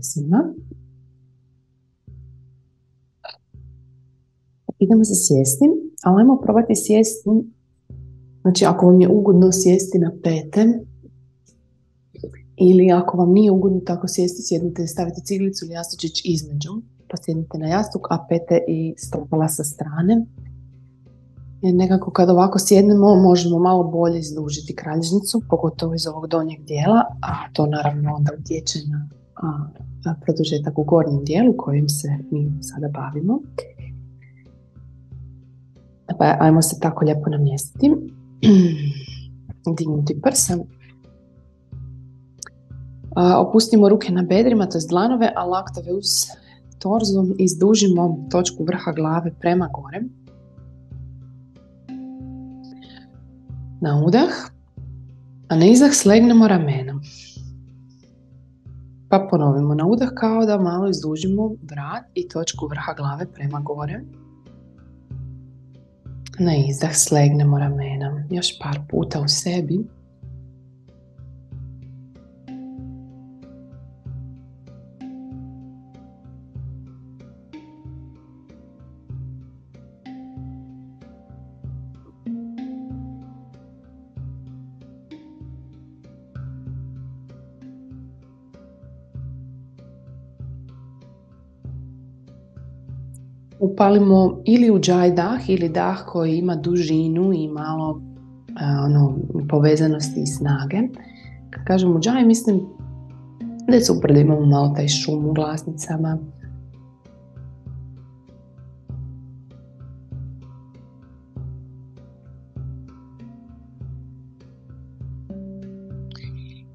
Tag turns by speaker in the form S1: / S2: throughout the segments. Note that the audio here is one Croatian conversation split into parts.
S1: svima. Idemo se sjesti, ali ajmo probati sjesti. Znači, ako vam je ugodno sjesti na pete, ili ako vam nije ugodno tako sjesti, sjednite, stavite ciglicu ili jastučić između, pa sjednite na jastuk, a pete i stopala sa strane. Jer nekako kad ovako sjednemo, možemo malo bolje izdužiti kralježnicu, pogotovo iz ovog donjeg dijela, a to naravno onda utječe na produžetak u gornjem dijelu kojim se mi sada bavimo. Pa ajmo se tako lijepo namjestiti. Dignuti prsa. Opustimo ruke na bedrima, to je dlanove, a laktove uz torzo. Izdužimo točku vrha glave prema gore. Na udah, a na izdah slegnemo ramena. Pa ponovimo na udah kao da malo izdužimo vrat i točku vrha glave prema gore. Na izdah slegnemo ramena. Još par puta u sebi. Upalimo ili Ujjayi dah ili dah koji ima dužinu i malo povezanosti i snage. Kad kažem Ujjayi, mislim da je super da imamo malo taj šum u glasnicama.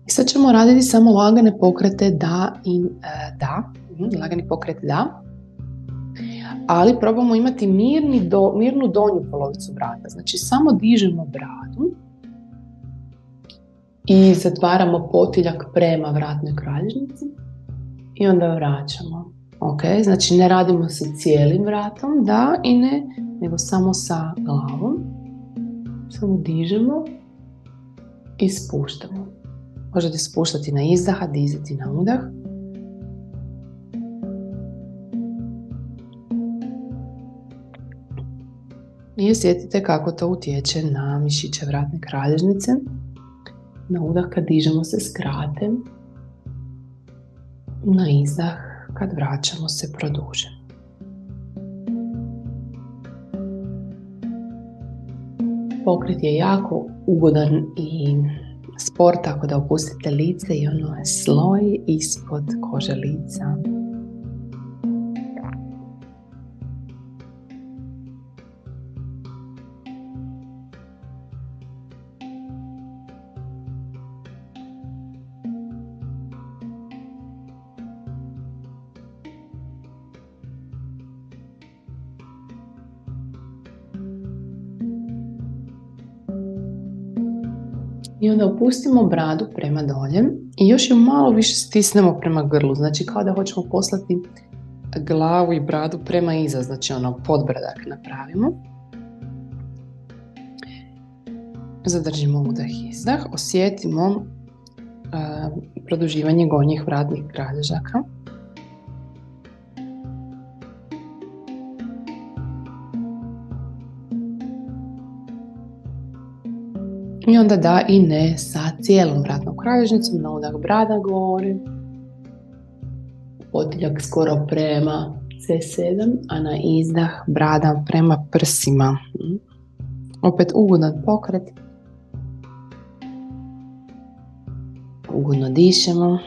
S1: I sad ćemo raditi samo lagane pokrete da i da. Lagani pokret da. Ali probamo imati mirnu donju polovicu vrata. Znači samo dižemo bradu i zatvaramo potiljak prema vratnoj kralježnici i onda vraćamo. Okay? Znači ne radimo sa cijelim vratom, da i ne, nego samo sa glavom. Samo dižemo i spuštamo. Možete spuštati na izdah, a dizati na udah. I osjetite kako to utječe na mišiće vratne kralježnice. Na udah kad dižemo se skrate. Na izdah kad vraćamo se produže. Pokret je jako ugodan i spor, tako da opustite lice i ono je sloj ispod kože lica. I onda opustimo bradu prema dolje i još ju malo više stisnemo prema grlu. Znači kao da hoćemo poslati glavu i bradu prema iza. Znači podbradak napravimo. Zadržimo udah i izdah. Osjetimo produživanje gornjih vratnih kralježaka. I onda da i ne sa cijelom vratnom kralježnicom, na udah brada gore, potiljak skoro prema C7, a na izdah brada prema prsima. Opet ugodan pokret. Ugodno dišemo.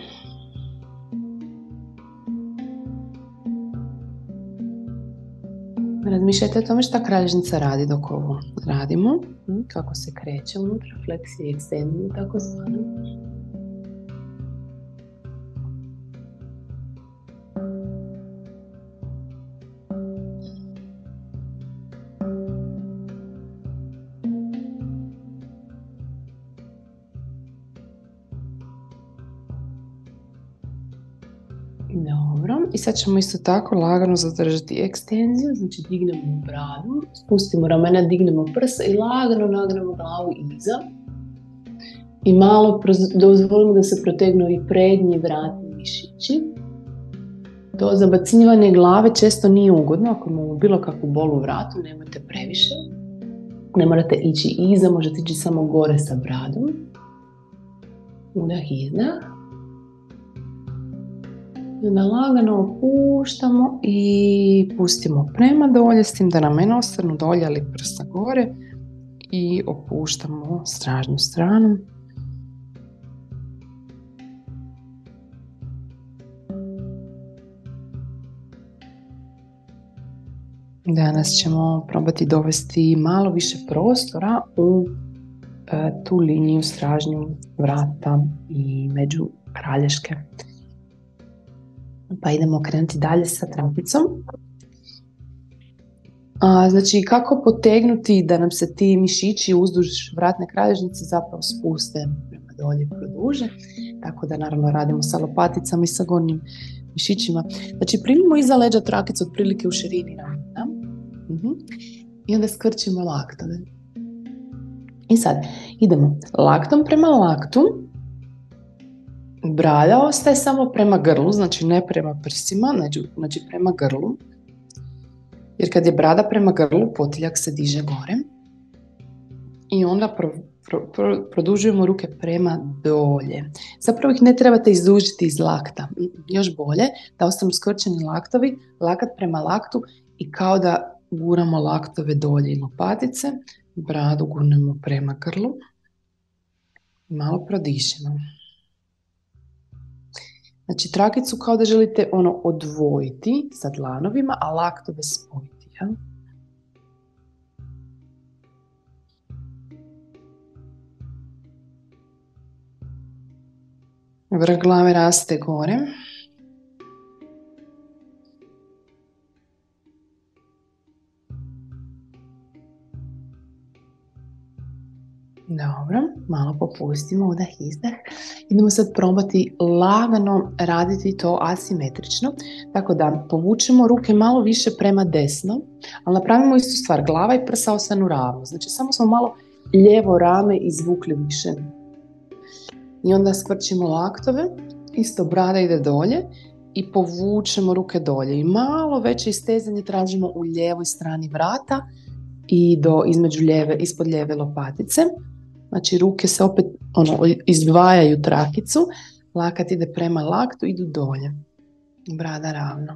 S1: Razmišljajte o tome šta kralježnica radi dok ovo radimo, kako se kreće unutra, fleksije i ekstenzije tako zvano. Dobro, i sad ćemo isto tako lagano zadržati ekstenziju, znači dignemo bradu, spustimo ramena, dignemo prsa i lagano nagnemo glavu iza. I malo dozvolimo da se protegnu i prednji vratni mišići. To zabacivanje glave često nije ugodno. Ako imamo bilo kakvu bol u vratu, nemojte previše. Ne morate ići iza, možete ići samo gore sa bradom. Udah, izdah. Lagano opuštamo i pustimo prema dolje, s tim da nam ne ostanu dolje, ali prsta gore. I opuštamo stražnju stranu. Danas ćemo probati dovesti malo više prostora u tu liniju stražnju vrata i među kralješke. Pa idemo krenuti dalje sa trapicom. Znači, kako potegnuti da nam se ti mišići uzduž vratne kralježnice zapravo spuste prema dolje i produže. Tako da naravno radimo sa lopaticama i sa gornjim mišićima. Znači, primimo iza leđa trakicu otprilike u širini ramena. I onda skrčimo laktove. I sad idemo laktom prema laktu. Brada ostaje samo prema grlu, znači ne prema prsima, znači prema grlu. Jer kad je brada prema grlu, potiljak se diže gore. I onda produžujemo ruke prema dolje. Zapravo ih ne trebate izdužiti iz lakta. Još bolje da ostanu skrčeni laktovi, lakat prema laktu i kao da guramo laktove dolje i lopatice. Bradu gurnemo prema grlu. Malo prodišemo. Znači, trakicu kao da želite odvojiti sa dlanovima, a laktove spojiti. Ja? Vrh glave raste gore. Dobro, malo popustimo, udah, izdah. Idemo sad probati lagano raditi to asimetrično, tako da povučemo ruke malo više prema desno, ali napravimo istu stvar, glava i prsa ostanu ravno, znači samo smo malo lijevo rame izvukli više. I onda skvrčimo laktove, isto brada ide dolje i povučemo ruke dolje i malo veće istezanje tražimo u lijevoj strani vrata i ispod lijeve lopatice. Znači ruke se opet izdvajaju trakicu, lakat ide prema laktu, idu dolje. Brada ravno.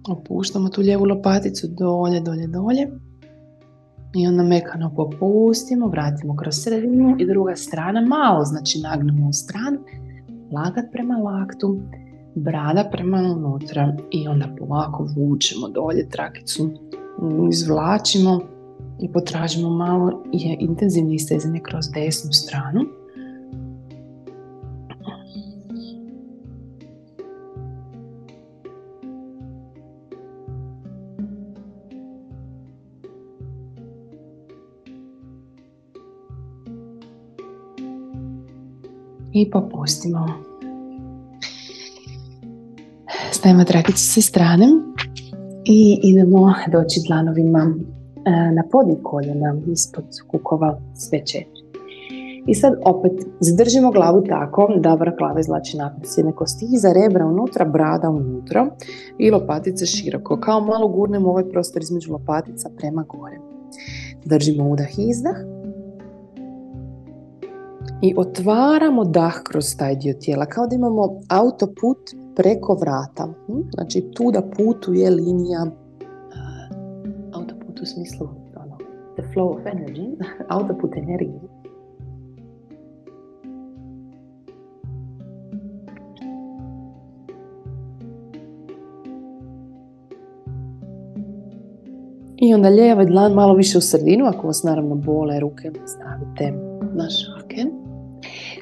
S1: Opuštamo tu lijevu lopaticu dolje, dolje, dolje. I onda mekano popustimo, vratimo kroz sredinu i druga strana, malo znači nagnemo u stranu, lakat prema laktu, brada prema unutra i onda polako vučemo dolje trakicu, izvlačimo i potražimo malo intenzivno istezanje kroz desnu stranu. I popustimo. Stavimo trakicu sa strane i idemo doći dlanovima na podnih koljena, ispod kukova, sve četiri. I sad opet zadržimo glavu tako da vrh glave izvlači naprijed s jedne kosti iza, rebra unutra, brada unutra i lopatice široko. Kao malo gurnemo ovaj prostor između lopatica prema gore. Držimo udah i izdah. I otvaramo dah kroz taj dio tijela, kao da imamo autoput preko vrata. Znači tu da putuje linija, autoput u smislu, the flow of energy, autoput energije. I onda lijeva dlan malo više u sredinu, ako vas naravno bole ruke, stavite na šake.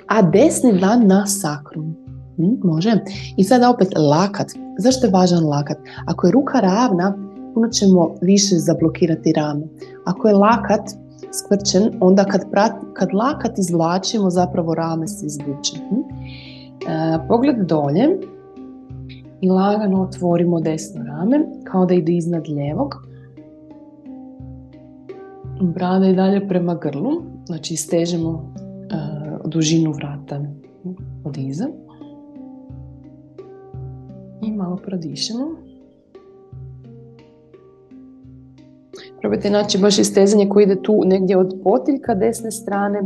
S1: A desni dlan na sakrum. Može. I sada opet lakat. Zašto je važan lakat? Ako je ruka ravna, puno ćemo više zablokirati rame. Ako je lakat skvrčen, onda kad lakat izvlačimo, zapravo rame se izvuče. Pogled dolje i lagano otvorimo desno rame kao da ide iznad lijevog. Brada i dalje prema grlu, znači stežemo dužinu vrata od iza i malo prodišemo. Probajte naći baš istezanje koje ide tu negdje od potiljka desne strane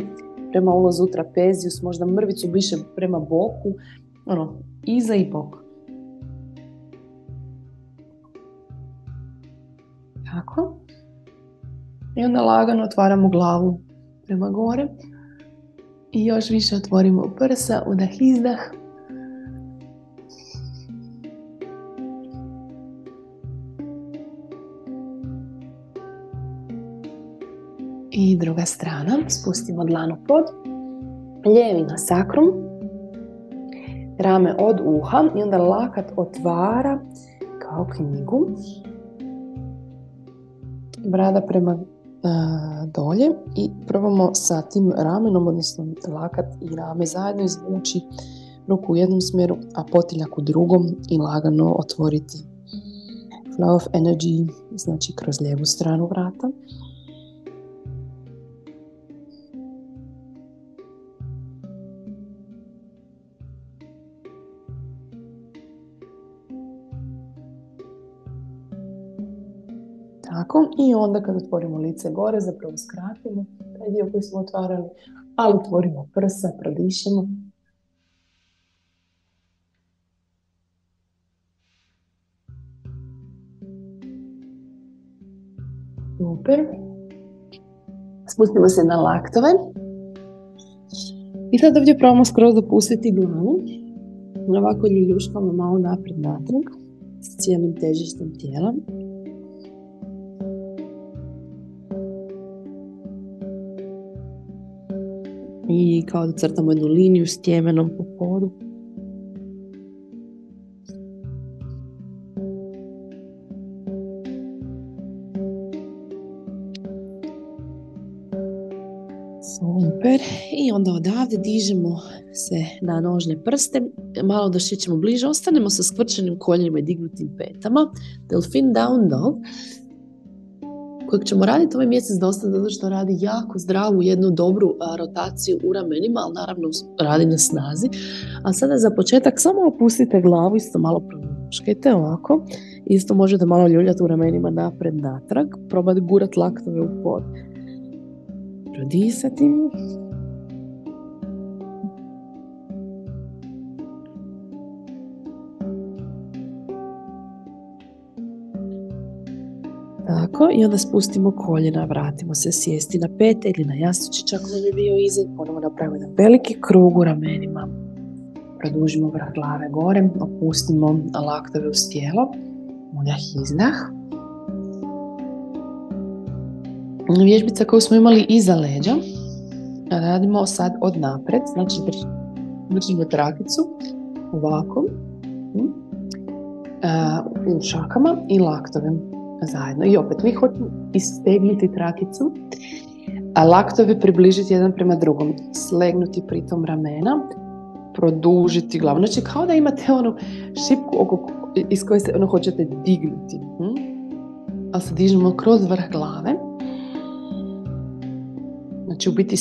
S1: prema ulazu u trapezijus, možda mrvicu više prema boku, iza i bok. Tako. I onda lagano otvaramo glavu prema gore i još više otvorimo prsa, udah, izdah. I druga strana, spustimo dlanu pod, lijevi na sakrum, rame od uha i onda lakat otvara kao knjigu. Brada prema dolje i probamo sa tim ramenom, odnosno lakat i rame zajedno izvući ruku u jednom smjeru, a potiljak u drugom i lagano otvoriti flow of energy, znači kroz lijevu stranu vrata. Tako, i onda kad otvorimo lice gore, zapravo skratimo taj dio koji smo otvarali, ali otvorimo prsa, prodišemo. Super. Spustimo se na laktove. I sad ovdje probamo skroz dopustiti glavu. Ovako ljuljuškamo malo naprijed natrag s cijelim težištem tijela. I kao da crtamo jednu liniju s tjemenom po podu. Super. I onda odavde dižemo se na nožne prste. Malo došećemo bliže. Ostanemo sa skvrčenim koljenima i dignutim petama. Delfin down dog. Kojeg ćemo raditi ovaj mjesec dosta zato što radi jako zdravu, jednu dobru rotaciju u ramenima, ali naravno radi na snazi. A sada za početak samo opustite glavu, isto malo promuškajte ovako. Isto možete malo ljuljati u ramenima napred, natrag. Probati gurat laktove u pod. Prodisati. Tako, i onda spustimo koljena, vratimo se sjesti na pete ili na jastučić ako nam je bio iza, ponovno napravimo jedan veliki krug u ramenima. Produžimo vrh glave gore, opustimo laktove uz tijelo, udah, izdah. Vježbica koju smo imali iza leđa, radimo sad od napred, znači držimo trakicu ovako, u šakama i laktove zajedno. I opet mi hoćemo istegnuti trakicu, a laktove približiti jedan prema drugom, slegnuti pritom ramena, produžiti glavu. Znači kao da imate onu šipku iz koje se hoćete dignuti. Ali se dižemo kroz vrh glave. Znači u biti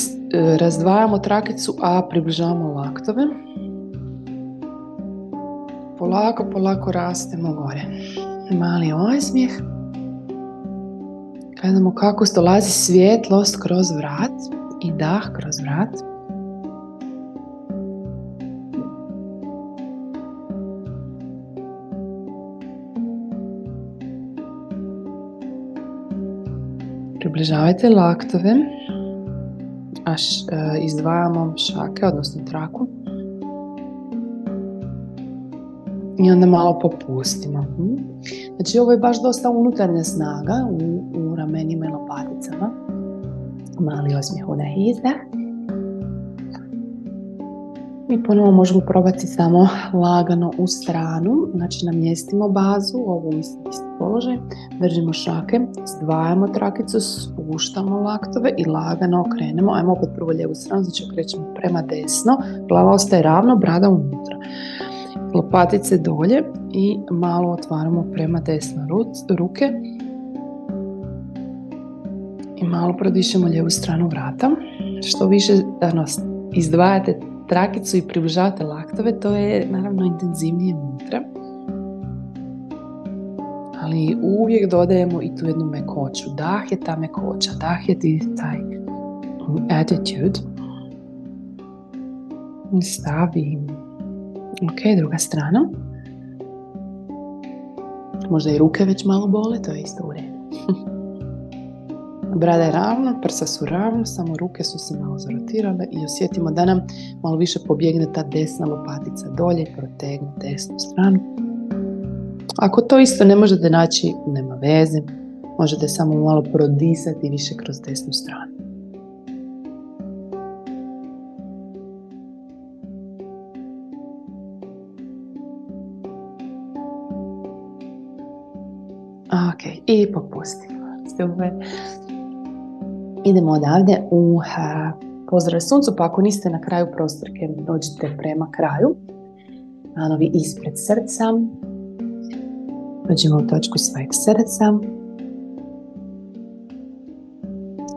S1: razdvajamo trakicu, a približavamo laktove. Polako rastemo gore. Mali osmijeh. Gledamo kako dolazi svjetlost kroz vrat i dah kroz vrat. Približavajte laktove, a izdvajamo šake, odnosno traku. I onda malo popustimo. Znači ovo je baš dosta unutarnja snaga u ramenima i lopaticama. Mali osmijeh, udah, izdah. I ponovo možemo probati samo lagano u stranu. Znači namjestimo bazu, ovu isti položaj. Držimo šake, zdvajamo trakicu, spuštamo laktove i lagano okrenemo. Ajmo opet prvo lijevu stranu, znači okrećemo prema desno. Glava ostaje ravno, brada unutra. lopatice dolje i malo otvaramo prema desno ruke i malo prodišemo lijevu stranu vrata. Što više izdvajate trakicu i približavate laktove, to je naravno intenzivnije unutra. Ali uvijek dodajemo i tu jednu mekoću. Dah je ta mekoća, dah je taj attitude. Stavi. Ok, druga strana. Možda i ruke već malo bole, to je isto u redu. Brada je ravna, prsa su ravna, samo ruke su se malo zarotirale i osjetimo da nam malo više pobjegne ta desna lopatica dolje i protegne desnu stranu. Ako to isto ne možete naći, nema veze. Možete samo malo prodisati više kroz desnu stranu. Ok, i popustimo. Super. Idemo odavde u pozdrav suncu, pa ako niste na kraju prostrke, dođite prema kraju. Dlanovi ispred srca. Dođemo u točku svojeg srca.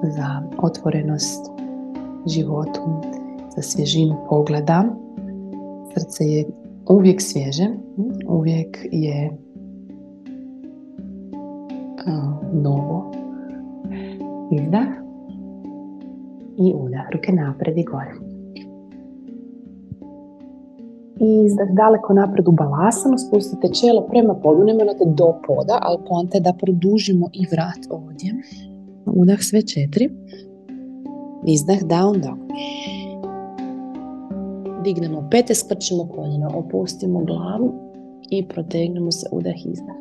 S1: Za otvorenost životu, za svježinu pogleda. Srce je uvijek svježe, uvijek je novo. Izdah i udah, ruke napred i gore. Izdah daleko napred u balasanu, spustite čelo prema podu, ne morate do poda, ali poanta je da produžimo i vrat ovdje. Udah sve 4. Izdah down dog. Dignemo pete, skrčimo koljena, opustimo glavu i protegnemo se, udah, izdah.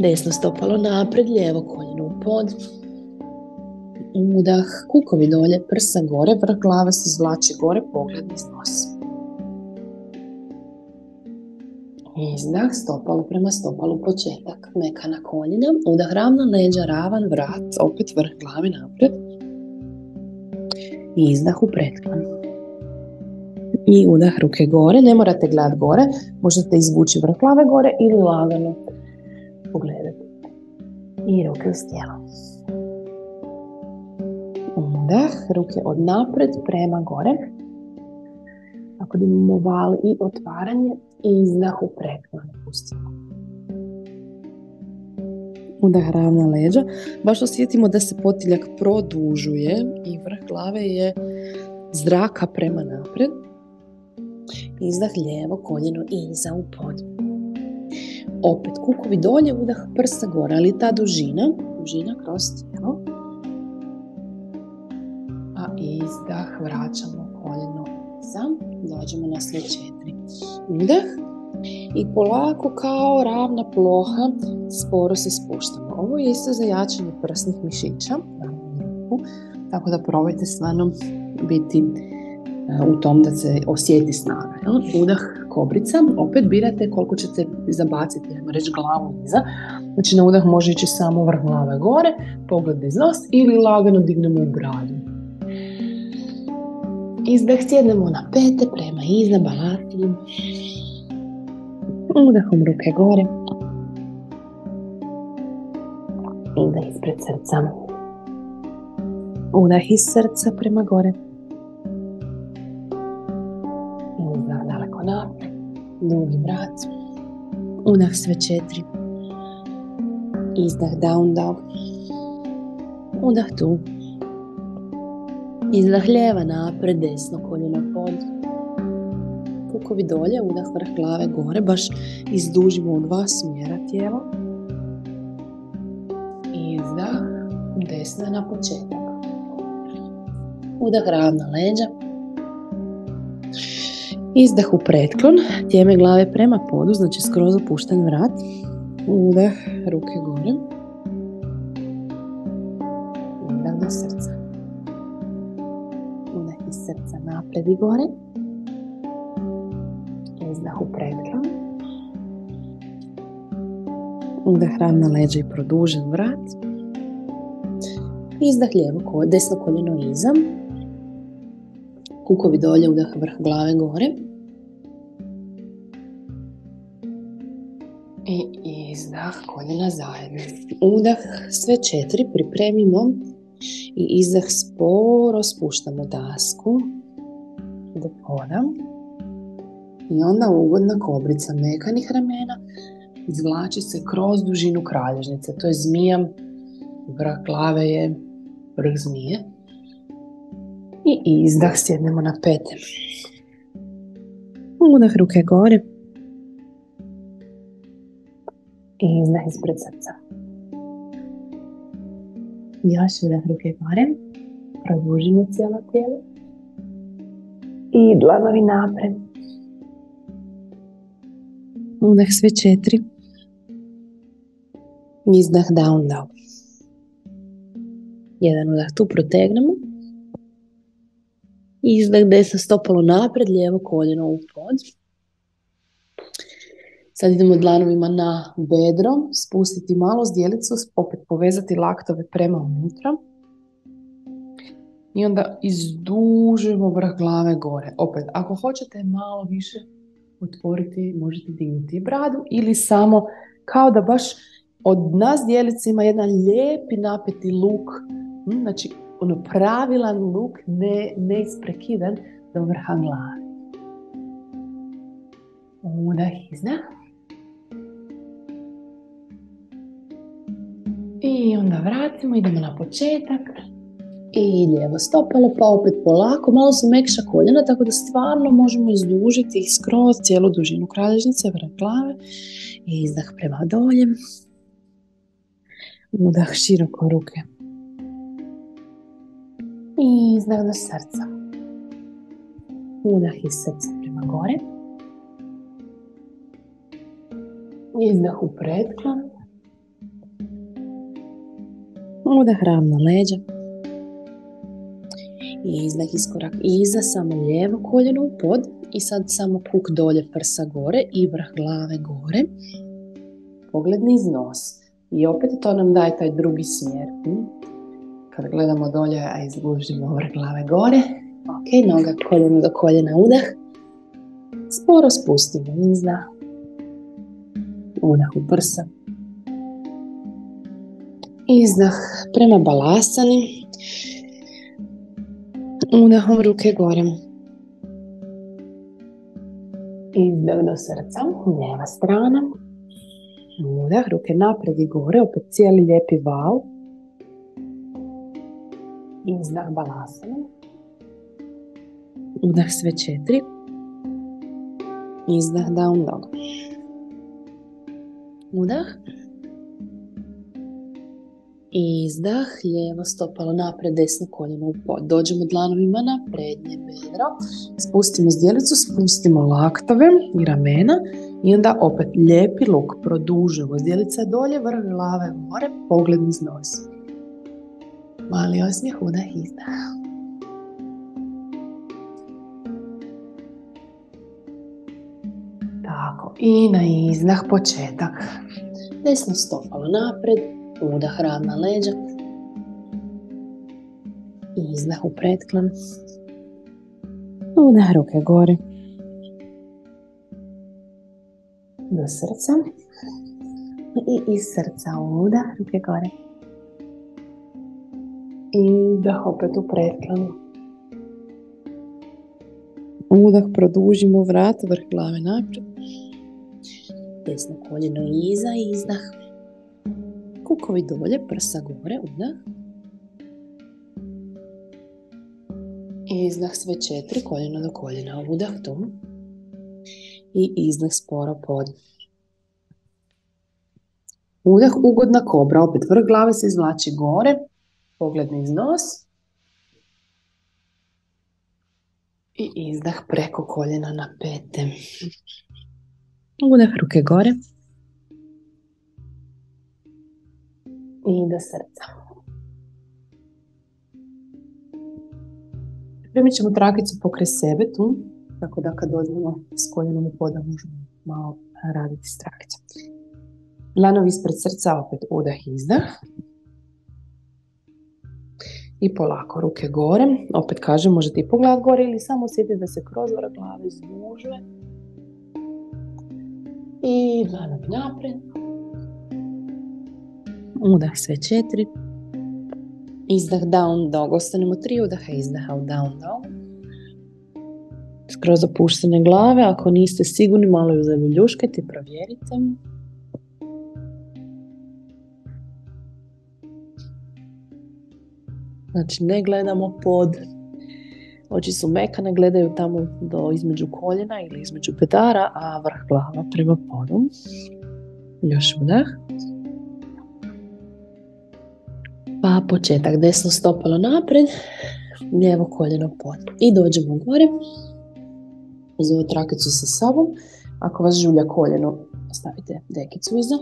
S1: Desno stopalo napred, lijevo koljeno u pod. Udah, kukovi dolje, prsa gore, vrh glave se izvlači gore, pogled iz nosa. Izdah, stopalo prema stopalu, početak, mekana koljena. Udah, ravna leđa, ravan vrat, opet vrh glave napred. Izdah u pretklon. I udah, ruke gore, ne morate gledati gore, možete izvući vrh glave gore ili lagano pogledati. I ruke uz tijelo. Udah, ruke od napred prema gore. Tako da imamo val i otvaranje. Izdah u preklon. Pustimo. Udah, ravna leđa. Baš osjetimo da se potiljak produžuje i vrh glave je zraka prema napred. Izdah, lijevo koljeno iza u pod. Opet kukovi dolje, udah, prsa gore, ali ta dužina kroz tijelo. A izdah, vraćamo koljeno iza, dođemo na sve 4. Udah i polako kao ravna ploha sporo se spuštamo. Ovo je isto za jačanje prsnih mišića, tako da probajte stvarno biti u tom da se osjeti snaga. Udah, kobrica, opet birate koliko ćete zabaciti, ajmo reći glavu iza. Znači na udah može ići samo vrh glave gore, pogled iz nos ili lagano dignemo i bradu. Izdah, sjednemo na pete prema iza, balansi. Udahom ruke gore. Izdah ispred srca. Udah iz srca prema gore. Izdah daleko napred. Dugi vrat. Udah sve 4. Izdah down dog. Udah tu. Izdah lijeva napred, desno koljeno pod. Kukovi dolje, udah vrh glave gore, baš izdužimo u 2 smjera tijelo. Izdah, desna na početak. Udah, ravna leđa. Izdah u pretklon, tijeme glave prema podu, znači skroz opušten vrat. Udah, ruke gore. Udah do srca. Udah iz srca napred i gore. Izdah u pretklon. Udah, ravna leđa i produžen vrat. Izdah, lijevo desno koljeno iza. Kukovi dolje, udah, vrh glave gore. I izdah, koljena zajedno. Udah, sve 4 pripremimo. I izdah, sporo spuštamo dasku do poda. I onda ugodna kobrica mekanih ramena izvlači se kroz dužinu kralježnice. To je zmija, vrh glave je vrh zmije. I izdah, sjednemo na pete. Udah, ruke gore. I izdah ispred srca. Još udah, ruke gore. Produžimo cijelo tijelo. I dlanovi napred. Udah, sve 4. Izdah, down dog. Jedan udah, tu protegnemo. Izdah, desno stopalo napred, lijevo koljeno u pod. Sad idemo dlanovima na bedro, spustiti malo zdjelicu, opet povezati laktove prema unutra. I onda izdužimo vrh glave gore. Opet, ako hoćete malo više otvoriti, možete dignuti bradu ili samo kao da baš od nas zdjelice ima jedan lijepi napeti luk. Znači, pravilan luk, ne isprekidan do vrha glave. Udah, izdah. I onda vratimo, idemo na početak. I lijevo stopalo, pa opet polako, malo su mekša koljena, tako da stvarno možemo izdužiti ih skroz cijelu dužinu kralježnice, vrh glave. I izdah prema dolje. Udah, široko ruke. I izdah do srca. Udah iz srca prema gore. Izdah u pretklon. Udah, ravna leđa. I izdah iskorak iza, samo lijevo koljeno u pod. I sad samo kuk dolje, prsa gore i vrh glave gore. Pogled niz nos. I opet to nam daje taj drugi smjer. Kad gledamo dolje, a izdužimo vrh glave gore. Ok, noga koljeno do koljena, udah. Sporo spustimo, izdah. Udah u prsa. Izdah prema balasani. Udahom ruke gore. Izdah do srca, lijeva strana. Udah, ruke naprijed i gore, opet cijeli lijepi val. Izdah balasana. Udah, sve 4. Izdah down dog. Udah. Izdah, lijevo stopalo naprijed, desno koljeno u pod. Dođemo dlanovima na prednje bedro. Spustimo zdjelicu, spustimo laktove i ramena. I onda opet lijepi luk, produžimo. Zdjelica dolje, vrh glave gore, pogled niz nos. Mali osmijeh, udah, izdah. Tako, i na izdah početak. Desno stopalo naprijed, udah, ravna leđa. Izdah u pretklon. Udah, ruke gore. Do srca. I iz srca udah, ruke gore. I da opet u pretklon. Udah, produžimo vrat, vrh glave naprijed. Desno koljeno iza, izdah. Kukovi dolje, prsa gore, udah. Izdah sve 4, koljeno do koljena, udah tu. I izdah sporo pod. Udah, ugodna kobra, opet vrh glave se izvlači gore, pogled niz nos. I izdah preko koljena na pete. Udah, ruke gore. I do srca. Pripremit ćemo trakicu pokraj sebe tu, tako da kad dođemo s koljenom u poda možemo malo raditi s trakicom. Dlanovi ispred srca, opet udah, izdah. I polako, ruke gore. Opet kažem, možete i pogledat gore ili samo osjetiti da se kroz vrh glave izdužuje. I dlanovi naprijed. Udah sve 4. Izdah down dog. Ostanemo 3 udaha, izdaha u down dog. Skroz opuštene glave. Ako niste sigurni, malo ju zaljuljuškajte i provjerite. Znači ne gledamo pod. Oči su mekane, gledaju tamo između koljena ili između bedara, a vrh glava prema podu. Još udah. Pa početak, desno stopalo naprijed, lijevo koljeno pod. I dođemo gore. Uzmemo trakicu sa sobom. Ako vas žulja koljeno, stavite dekicu iza.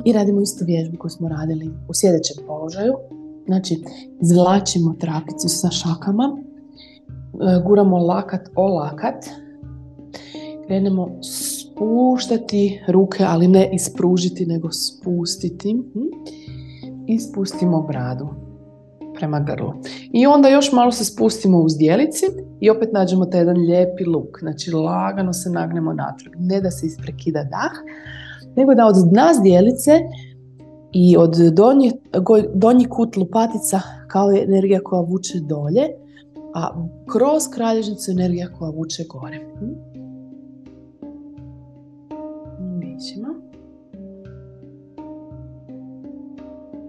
S1: I radimo istu vježbu koju smo radili u sjedećem položaju. Znači, izvlačimo trakicu sa šakama, guramo lakat o lakat, krenemo spuštati ruke, ali ne ispružiti, nego spustiti. I spustimo bradu prema grlu. I onda još malo se spustimo u zdjelici i opet nađemo taj jedan lijepi luk. Znači, lagano se nagnemo natrag. Ne da se isprekida dah, nego da od dna zdjelice i od donji kut lopatica kao je energija koja vuče dolje, a kroz kralježnicu energija koja vuče gore. Dišimo.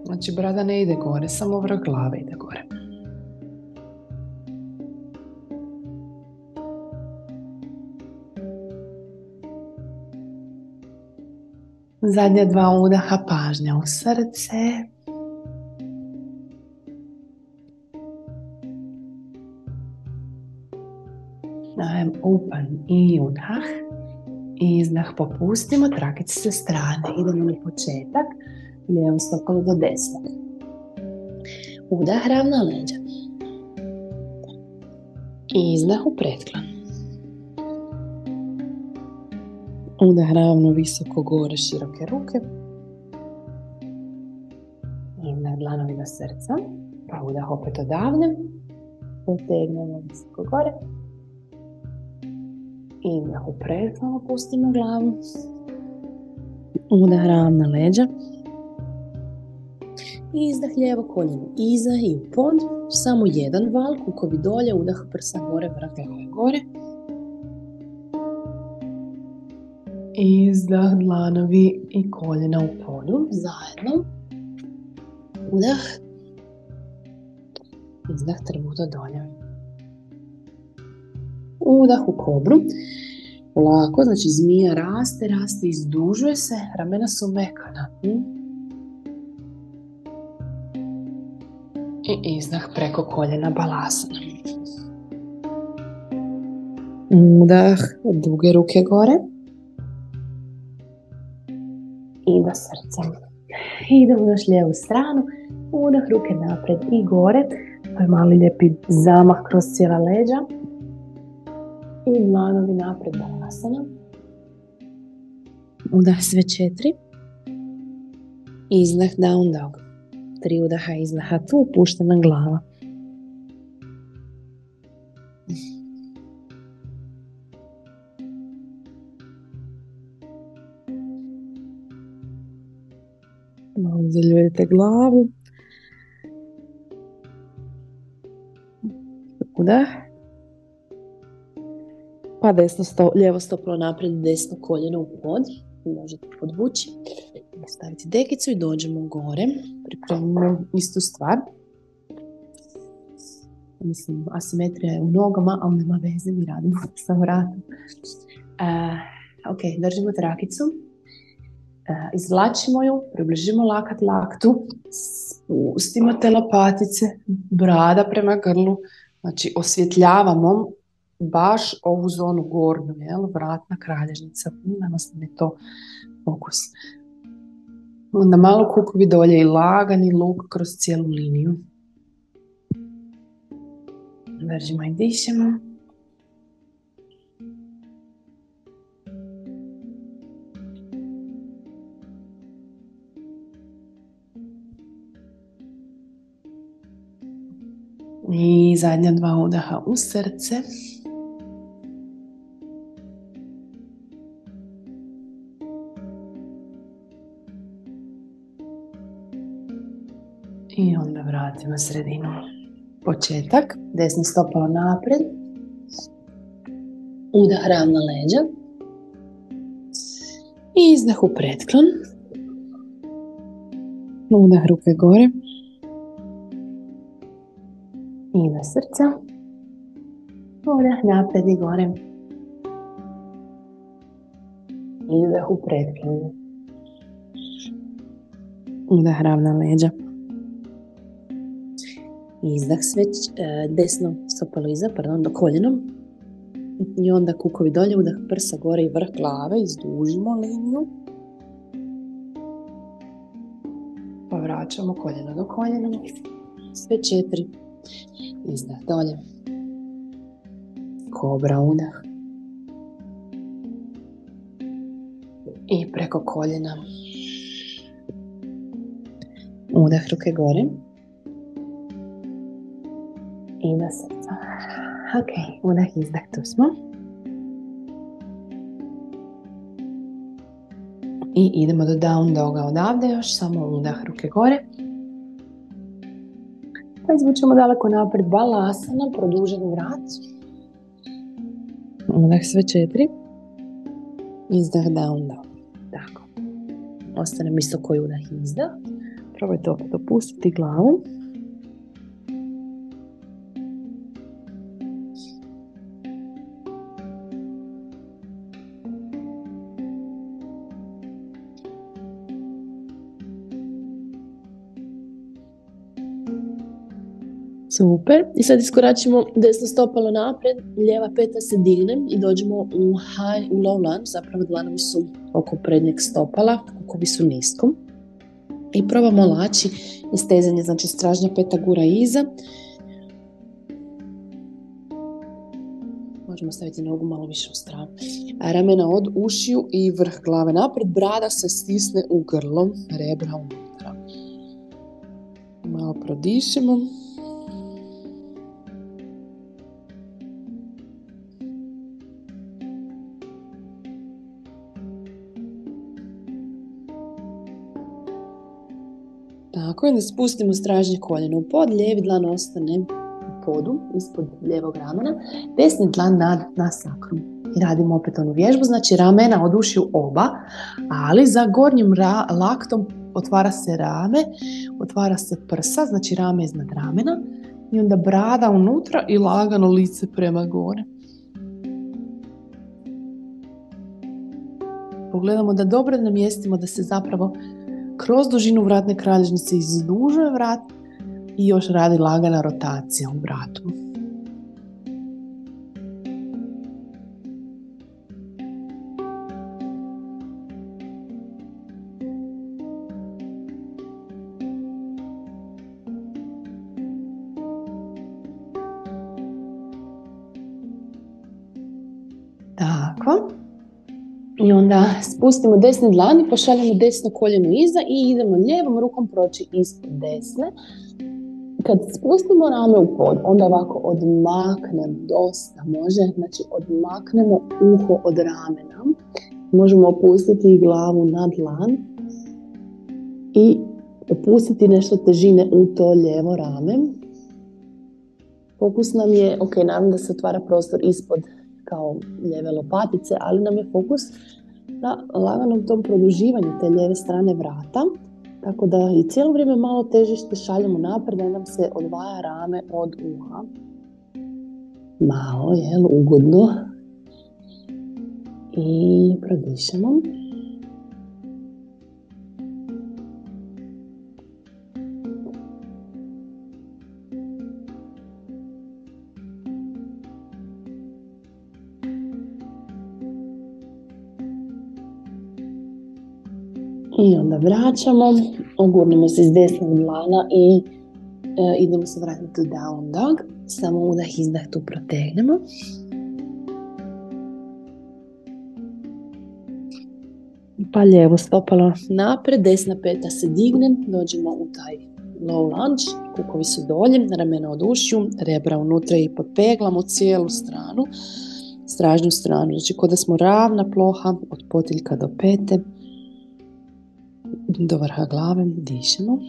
S1: Znači, brada ne ide gore, samo vrh glave ide gore. Zadnja 2 udaha, pažnja u srce. I open i udah. Izdah popustimo, trakice sa strane. Idemo na početak. Lijevo stopalo do desnog. Udah, ravna leđa. Izdah u pretklon. Udah ravno visoko gore, široke ruke. Izdah dlanovi do srca. Pa udah opet odavde. Potegnemo visoko gore. Izdah u pretklon, opustimo glavu. Udah ravna leđa. Izdah lijevo koljeno iza i u pod. Samo jedan val, kukovi dolje, udah prsa gore, vrh glave gore. Izdah dlanovi i koljena u podu, zajedno. Udah. Izdah trbuho dolje. Udah u kobru. Lako, znači zmija raste, izdužuje se, ramena su mekana. I izdah preko koljena, balasana. Udah, duge ruke gore. I do srca. Idemo još lijevu stranu. Udah, ruke napred i gore. To je mali lijepi zamah kroz cijela leđa. I dlanovi napred, balasana. Udah, sve 4. Izdah, down dog. 3 udaha, izdaha, tu opuštena glava. Malo zaljubite glavu. Udah. Pa lijevo stopalo naprijed, desno koljeno u pod. Možete podvući. Staviti dekicu i dođemo gore. Pripremimo istu stvar. Mislim, asimetrija je u nogama, ali nema veze, mi radimo sa vratom. Ok, držimo trakicu. Izvlačimo ju, približimo lakat laktu. Spustimo te lopatice, brada prema grlu. Znači, osvjetljavamo baš ovu zonu gornju, vratna kralježnica. Danas nam je to fokus. Onda malo kukovi dolje i lagani luk kroz cijelu liniju. Držimo i dišemo. I zadnja 2 udaha u srce. I onda vratimo sredinu. Početak, desno stopalo naprijed. Udah ravna leđa. I izdah u pretklon. Udah ruke gore. I na srca. Udah naprijed i gore. Izdah u pretklon. Udah ravna leđa. Izdah sve desno stopalo iza, do koljenom. I onda kukovi dolje, udah prsa gore i vrh glave, izdužimo liniju. Pa vraćamo koljeno do koljena. Sve 4. Izdah dolje. Kobra udah. I preko koljena. Udah ruke gore. I na srca. Ok, udah, izdah, tu smo. I idemo do down doga odavde, još samo udah, ruke gore. Pa izvučemo daleko naprijed, balasana, produženi vrat. Udah sve 4. Izdah, down dog. Tako. Ostane isto koji udah, izdah. Probajte opet opustiti glavu. Super. I sad iskoračimo desno stopalo naprijed, lijeva peta se digne i dođemo u low lunge, zapravo dlanovi su oko prednjeg stopala, kukovi su nisko. I probamo laći i stezanje, znači stražnja peta gura iza. Možemo staviti nogu malo više u stranu. Ramena od ušiju i vrh glave naprijed, brada se stisne u grlo, rebra unutra. Malo prodišemo. Tako, onda spustimo stražnje koljeno u pod, lijevi dlan ostane u podu, ispod lijevog ramena, desni dlan na sakrum. I radimo opet onu vježbu, znači ramena od ušiju oba, ali za gornjim laktom otvara se rame, otvara se prsa, znači rame iznad ramena i onda brada unutra i lagano lice prema gore. Pogledamo da dobro namjestimo da se zapravo kroz dužinu vratne kralježnice izdužuje vrat i još radi lagana rotacija u vratu. Tako. I onda spustimo desni dlan i pošaljemo desno koljeno iza i idemo lijevom rukom proći ispod desne. Kad spustimo rame u pod, onda ovako odmaknemo, dosta može, znači odmaknemo uho od ramena. Možemo opustiti glavu na dlan i opustiti nešto težine u to lijevo rame. Fokus nam je, naravno da se otvara prostor ispod kao lijeve lopatice, ali nam je fokus na laganom tom produživanju te lijeve strane vrata, tako da i cijelo vrijeme malo težište šaljemo naprijed da nam se odvaja rame od uha. Malo, ugodno. I prodišemo. I onda vraćamo, ogurnemo se iz desnog dlana i idemo se vratiti u down dog. Samo udah, izdah tu protegnemo. Pa lijevo stopalo naprijed, desna peta se digne, dođemo u taj low lunge, kukovi su dolje, ramena od ušiju, rebra unutra i popeglamo cijelu stranu, stražnju stranu. Znači, kod da smo ravna ploha od potiljka do pete, do vrha glave, dišemo.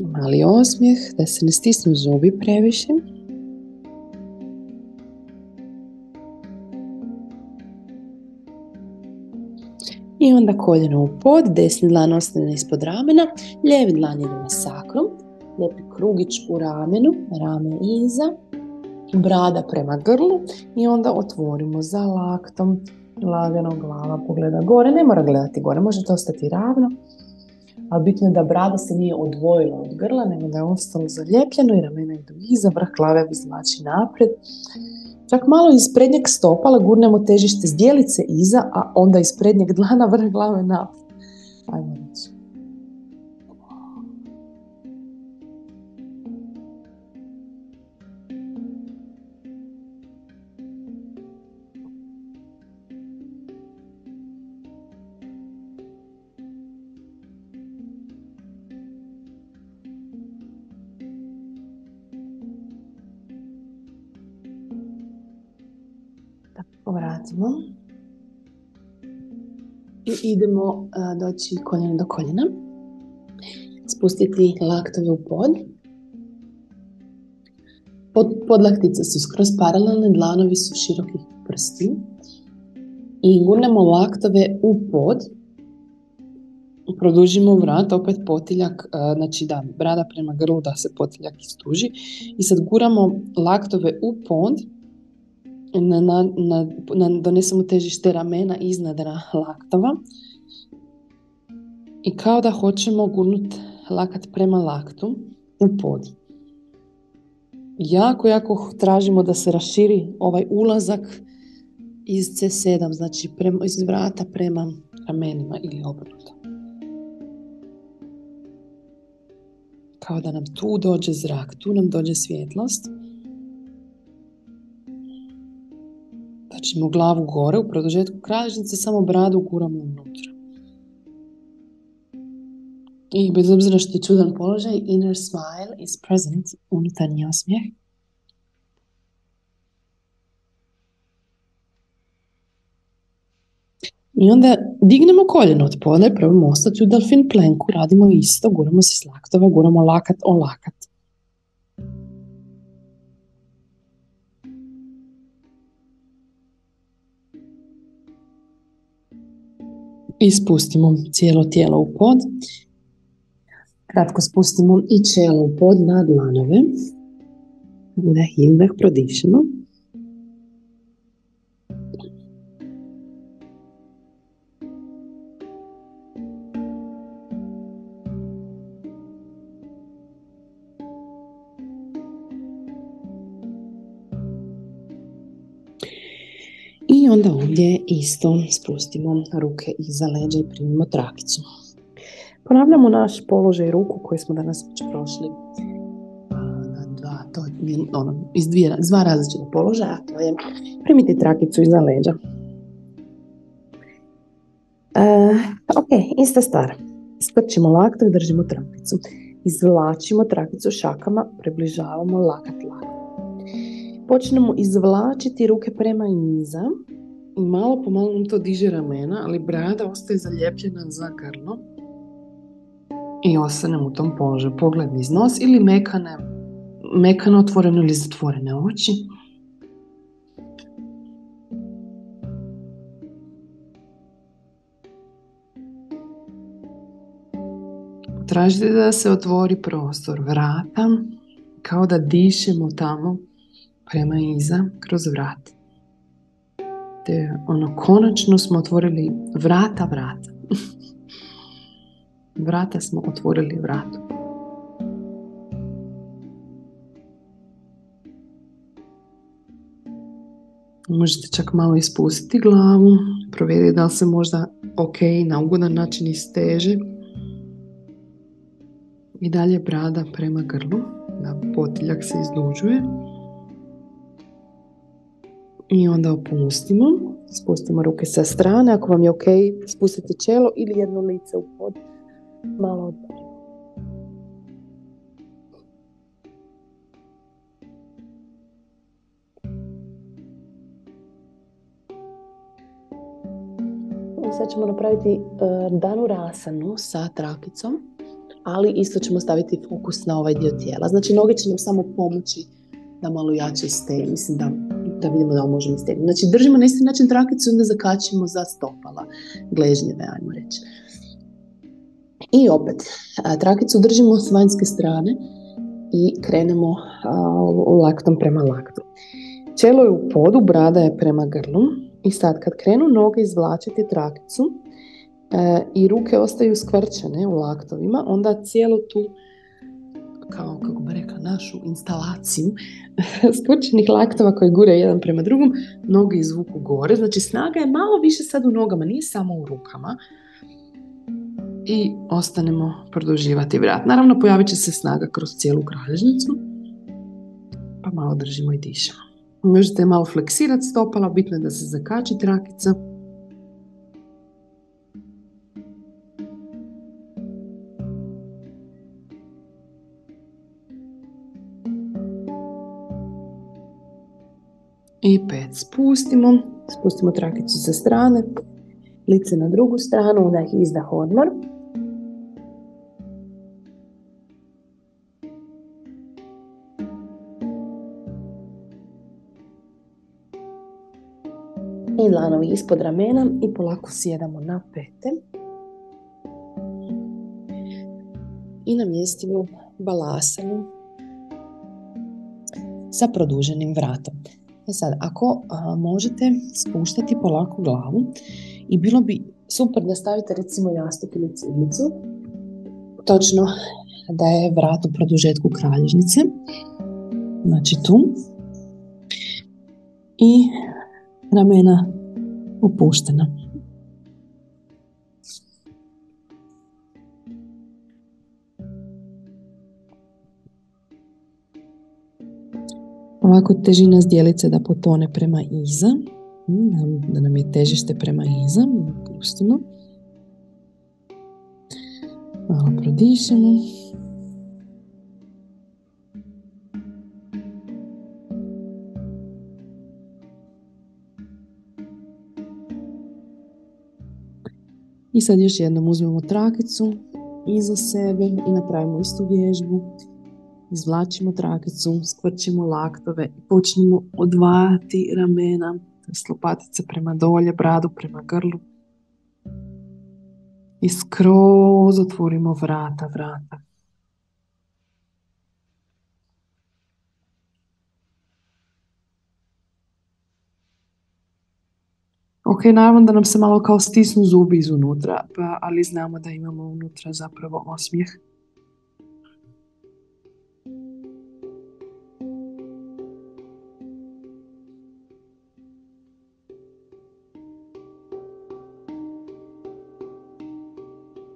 S1: Mali osmijeh, da se ne stisnu zubi previše. I onda koljeno u pod, desni dlan ostane ispod ramena, lijevi dlan ide na sakrum, lijepi krugić u ramenu, rame iza, brada prema grlu i onda otvorimo za laktom, lagano glava pogleda gore, ne mora gledati gore, možete ostati ravno, ali bitno je da brada se nije odvojila od grla, nego da je ostalo zalijepljeno i ramena idu iza, vrh glave izvlači naprijed. Čak malo iz prednjeg stopala gurnemo težište s dijelice iza, a onda iz prednjeg dlana vrh glave naprijed. Ajmo reći. Povratimo i idemo doći koljeno do koljena, spustiti laktove u pod. Podlaktice su skroz paralelne, dlanovi su širokih prstiju i gurnemo laktove u pod, produžimo vrat, opet potiljak, znači da, brada prema grlu da se potiljak istuži i sad guramo laktove u pod, donesemo težište ramena iznad laktova i kao da hoćemo gurnuti lakat prema laktu u pod. Jako tražimo da se raširi ovaj ulazak iz C7, znači iz vrata prema ramenima ili obrnuto. Kao da nam tu dođe zrak, tu nam dođe svjetlost. Daćemo glavu gore, u produžetku kralježnice samo bradu guramo unutra. I bez obzira što je čudan položaj, inner smile is present, unutarnji osmijeh. I onda dignemo koljeno od poda i probamo ostati u delfin plenku, radimo isto, guramo se s laktova, guramo lakat o lakat. I spustimo cijelo tijelo u pod. Kratko spustimo i čelo u pod na dlanove. Udah i udah prodišemo. I onda ovdje isto spustimo ruke iza leđa i primimo trakicu. Ponavljamo naš položaj ruku koji smo danas već prošli iz dva različita položaja, to je primiti trakicu iza leđa. Ok, ista stvar. Iskrčimo laktak, držimo trakicu. Izvlačimo trakicu šakama, približavamo lakat. Počnemo izvlačiti ruke prema iza i malo po malo nam to diže ramena, ali brada ostaje zalijepljena za grlo i ostanemo u tom položaju. Pogled niz nos ili mekano otvorene ili zatvorene oči. Tražite da se otvori prostor vrata, kao da dišemo tamo prema iza, kroz vrat. Te konačno smo otvorili vrata. Vrata smo otvorili vratu. Možete čak malo ispustiti glavu, provjeriti da li se možda na ugodan način isteže. I dalje brada prema grlu, da potiljak se izdužuje. I onda opustimo. Spustimo ruke sa strane. Ako vam je ok, spustite čelo ili jedno lice u pod. Malo odmorimo. I sad ćemo napraviti Dhanurasanu sa trakicom, ali isto ćemo staviti fokus na ovaj dio tijela. Znači, noge će nam samo pomoći da malo jače stegnu. Mislim da vidimo da možemo stegnuti. Znači, držimo na isti način trakicu i onda zakačimo za stopala. Gležnjeve, ajmo reći. I opet, trakicu držimo s vanjske strane i krenemo laktom prema laktu. Čelo je u podu, brada je prema grlu. I sad, kad krenu noge izvlačiti trakicu i ruke ostaju skvrčene u laktovima, onda cijelo tu, kao kako bi rekla, našu instalaciju skvrčenih laktova koji gure jedan prema drugom, noge izvuku gore. Znači, snaga je malo više sad u nogama, nije samo u rukama. I ostanemo produživati vrat. Naravno, pojavit će se snaga kroz cijelu kralježnicu, pa malo držimo i dišemo. Možete malo fleksirati stopala, bitno je da se zakači trakica. I 5 spustimo trakicu sa strane, lice na drugu stranu, udah, izdah, odmor. I dlanovi ispod ramena i polako sjedamo na pete. I namjestimo balasanu sa produženim vratom. Sad, ako možete spuštati polako glavu i bilo bi super da stavite recimo jastuk ili ciglicu, točno da je vrat u produžetku kralježnice, znači tu, i ramena opuštena. Ovako težina zdjelice da potone prema iza, da nam je težište prema iza, pustimo. Malo prodišemo. I sad još jednom uzmemo trakicu iza sebe i napravimo istu vježbu. Izvlačimo trakicu, skvrčimo laktove i počnemo odvajati ramena, lopatice prema dolje, bradu prema grlu. I skroz otvorimo vrata. Ok, naravno da nam se malo kao stisnu zubi izunutra, ali znamo da imamo unutra zapravo osmijeh.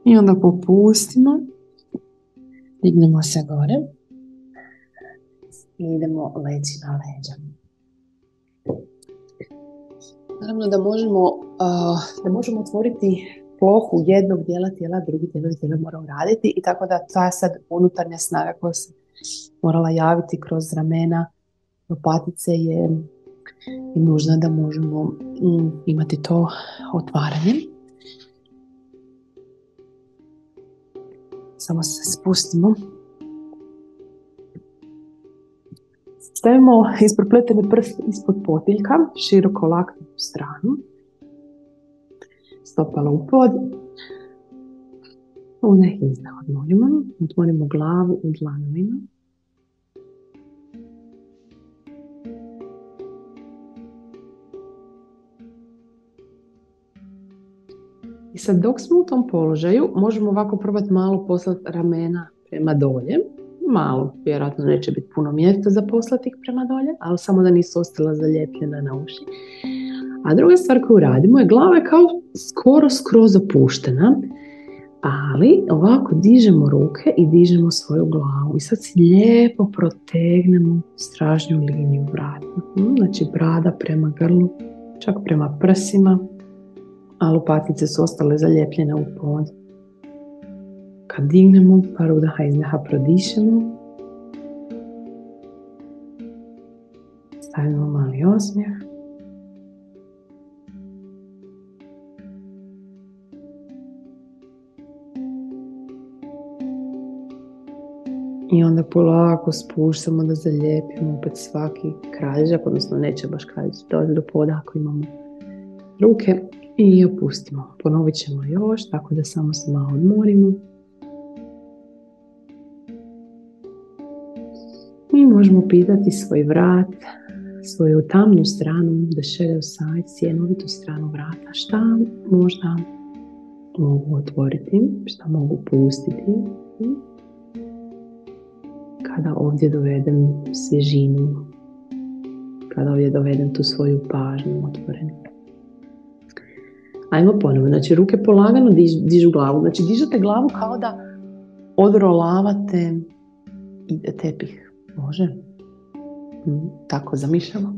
S1: I onda popustimo, dignemo se gore i idemo leći na leđa. Naravno da možemo otvoriti plohu jednog dijela tijela, drugi dijelovi tijela moramo raditi i tako da ta sad unutarnja snaga koja se morala javiti kroz ramena, lopatice je nužna da možemo imati to otvaranje. Samo se spustimo. Stavimo isprepletene prste ispod potiljka, široko laknu stranu. Stopala u pod. Udah, izdah, odmorimo. Otvorimo glavu u dlanovima. I sad dok smo u tom položaju, možemo ovako probati malo poslati ramena prema dolje. Malo, vjerojatno neće biti puno mjesta za poslati ih prema dolje, ali samo da nisu ostala zalijepljena na uši. A druga stvar koju radimo je glava je kao skroz opuštena, Ali ovako dižemo ruke i dižemo svoju glavu. I sad si lijepo protegnemo stražnju liniju vrata. Znači brada prema grlu, čak prema prsima, a lopatice su ostale zalijepljene u pod. Kad dignemo, par udaha i izdaha prodišemo. Stavimo mali osmijeh. I onda polako spuštamo da zalijepimo opet svaki kralježak, odnosno neće baš kralježak doći do poda ako imamo ruke i opustimo. Ponovit ćemo još, tako da samo se malo odmorimo. I možemo pitati svoj vrat, svoju tamnu stranu, the shadow side, sjenovitu stranu vrata, šta možda mogu otvoriti, šta mogu pustiti. Kada ovdje dovedem svježinu, kada ovdje dovedem tu svoju pažnju otvorenu. Ajmo ponovno, znači ruke polagano dižu glavu, znači dižete glavu kao da odrolavate tepih, može? Tako zamišljamo.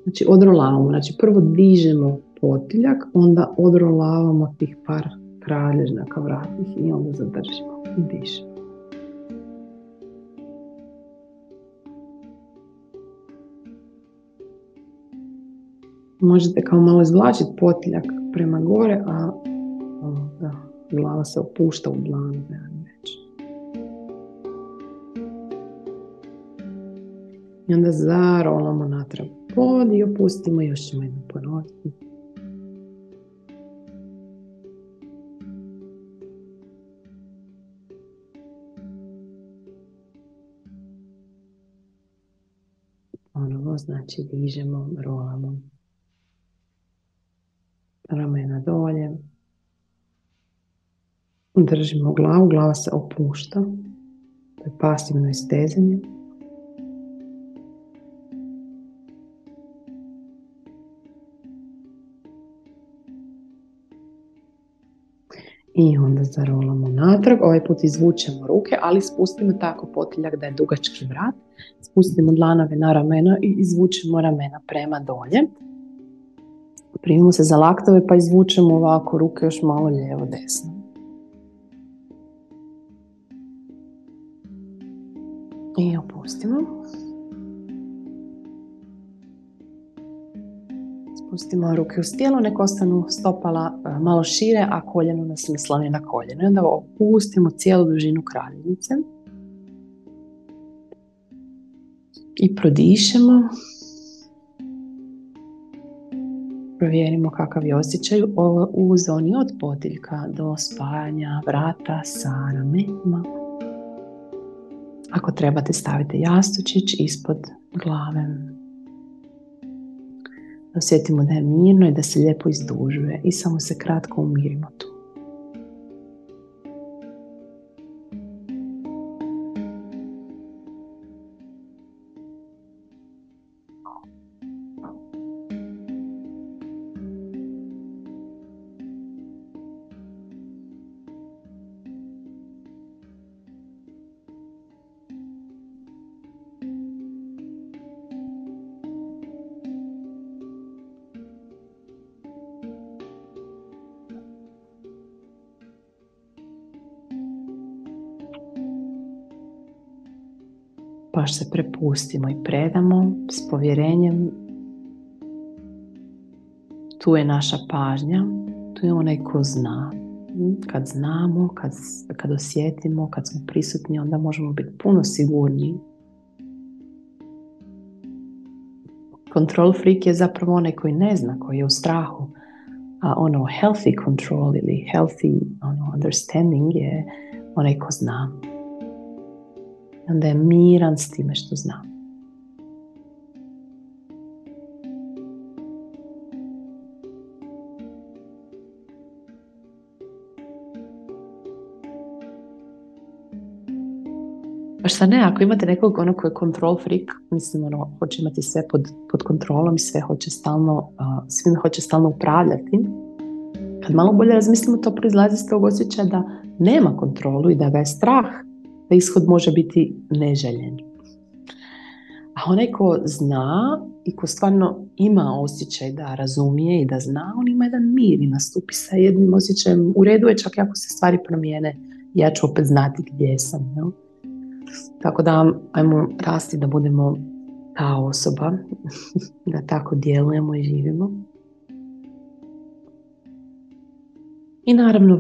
S1: Znači odrolavamo, znači prvo dižemo potiljak, onda odrolavamo tih par kralježnjaka vratnih i onda zadržimo i dižemo. Možete kao malo izvlačiti potiljak prema gore, a glava se opušta u dlanu. I onda zarolamo natrag pod i opustimo, još ćemo jedno ponoviti. Ponovo, znači dižemo, rolamo. Ramena dolje. Držimo glavu, glava se opušta. To je pasivno istezanje. I onda zarolamo natrag. Ovaj put izvučemo ruke, ali spustimo tako potiljak da je dugački vrat. Spustimo dlanove na ramena i izvučemo ramena prema dolje. Primimo se za laktove pa izvučemo ovako ruke još malo lijevo desno. I opustimo. Spustimo ruke uz tijelo, nek ostanu stopala malo šire, a koljeno nas ne sloni na koljeno. I onda opustimo cijelu dužinu kraljevice. I prodišemo. Provjerimo kakav je osjećaj u zoni od potiljka do spajanja vrata sa ramenima. Ako trebate stavite jastučić ispod glave. Osjetimo da je mirno i da se lijepo izdužuje i samo se kratko umirimo tu. Baš se prepustimo i predamo s povjerenjem. Tu je naša pažnja, tu je onaj ko zna. Kad znamo, kad osjetimo, kad smo prisutni, onda možemo biti puno sigurniji. Control freak je zapravo onaj koji ne zna, koji je u strahu. A healthy control ili healthy understanding je onaj ko zna. Onda je miran s time što zna. Pa šta ne, ako imate nekog koji je control freak, mislim hoće imati sve pod kontrolom i sve hoće stalno, svime hoće stalno upravljati. Kad malo bolje razmislimo, to proizlazi iz tog osjećaja da nema kontrolu i da ga je strah, da ishod može biti neželjen. A onaj ko zna i ko stvarno ima osjećaj da razumije i da zna, on ima jedan mir i nastupi sa jednim osjećajem. U redu je čak i ako se stvari promijene, ja ću opet znati gdje sam. Jel? Tako da ajmo rasti da budemo ta osoba, da tako djelujemo i živimo. I naravno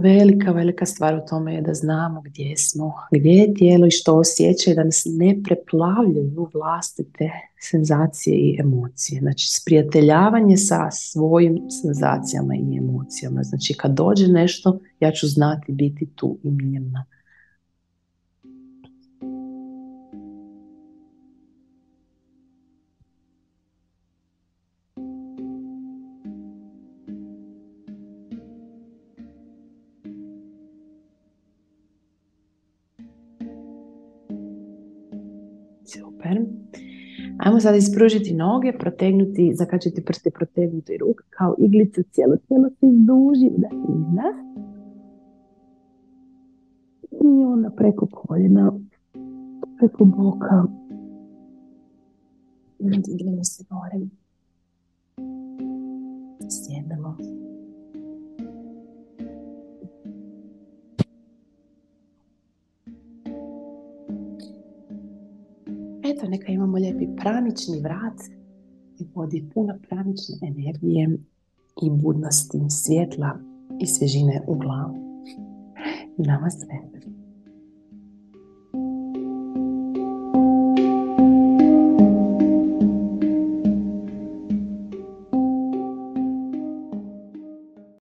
S1: velika stvar u tome je da znamo gdje smo, gdje je tijelo i što osjeća i da nas ne preplavljaju vlastite senzacije i emocije. Znači sprijateljavanje sa svojim senzacijama i emocijama. Znači kad dođe nešto, ja ću znati biti tu i mirna. Super. Ajmo sad ispružiti noge, protegnuti, zakačiti prste, protegnuti ruke kao iglica, cijelo tijelo se izduži, da izdah. I onda preko koljena, preko boka. I dignemo se gore. Sjedamo. Eto, neka imamo lijepi pranični vrat i vodi puno pranične energije i budnosti, svjetla i svježine u glavu. Namaste.